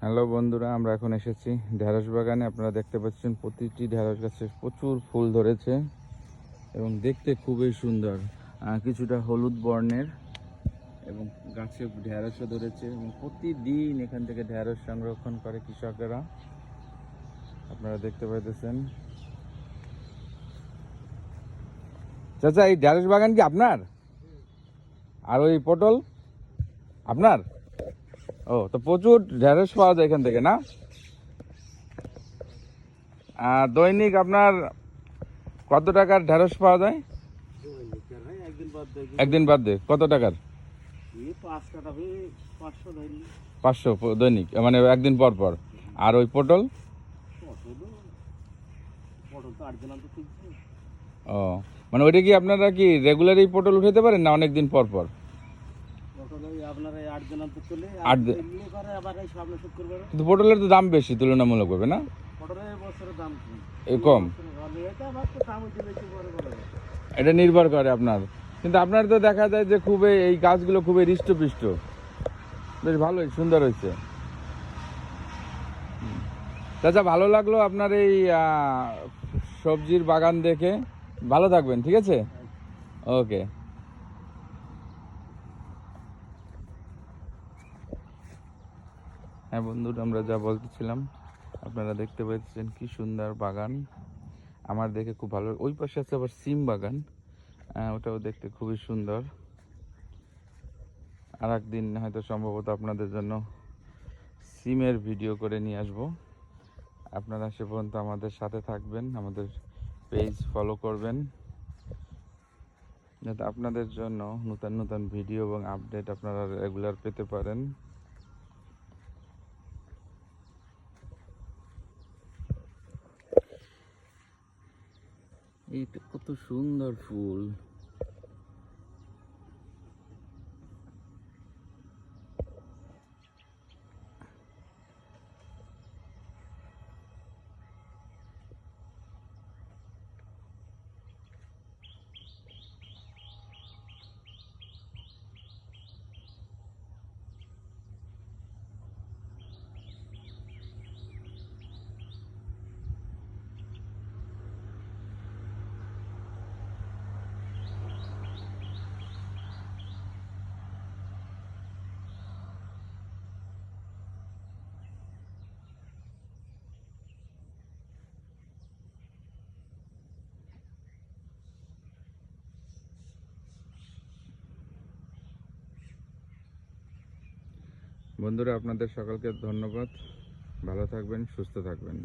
Hello বন্ধুরা, আমরা এখন এসেছি ঢেঁড়স বাগানে। আপনারা দেখতে পাচ্ছেন প্রতিটি ঢেঁড়স গাছে প্রচুর ফুল ধরেছে এবং দেখতে খুবই সুন্দর। কিছুটা হলুদ বর্ণের এবং গাছে ঢেঁড়সও ধরেছে এবং প্রতিদিন এখান থেকে ঢেঁড়স সংরক্ষণ করে কৃষকেরা। আপনারা দেখতে পাইতেছেন। চাচা, এই ঢেঁড়স বাগান কি আপনার? আর ওই পটল আপনার? ও, তো প্রচুর ঢেঁড়স পাওয়া যায় এখান থেকে, না? দৈনিক আপনার কত টাকার ঢেঁড়স পাওয়া যায়? একদিন বাদ দিয়ে কত টাকার? 500 দৈনিক, মানে একদিন পর পর। আর ওই পটল? ও, মানে ওইটা কি আপনারা কি রেগুলারই পটল উঠাতে পারেন না অনেকদিন পর পর? 8 দিন। কিন্তু পটলের তো দাম বেশি তুলনামূলক হবে, না? কম। এটা নির্ভর করে আপনার। কিন্তু আপনার তো দেখা যায় যে খুবই এই গাছগুলো খুবই হৃষ্টপুষ্ট, বেশ ভালোই সুন্দর হয়েছে। চাচা, ভালো লাগলো আপনার এই সবজির বাগান দেখে। ভালো থাকবেন, ঠিক আছে? ওকে। হ্যাঁ বন্ধুরা, আমরা যা বলতেছিলাম, আপনারা দেখতে পাচ্ছেন কি সুন্দর বাগান। আমার দেখে খুব ভালো। ওই পাশে আছে আবার সিম বাগান, ওটাও দেখতে খুবই সুন্দর। আর একদিন হয়তো সম্ভবত আপনাদের জন্য সিমের ভিডিও করে নিয়ে আসবো। আপনারা সে পর্যন্ত আমাদের সাথে থাকবেন, আমাদের পেজ ফলো করবেন, যাতে আপনাদের জন্য নতুন নতুন ভিডিও এবং আপডেট আপনারা রেগুলার পেতে পারেন। এইটা কত সুন্দর ফুল। বন্ধুরা, আপনাদের সকলকে ধন্যবাদ। ভালো থাকবেন, সুস্থ থাকবেন।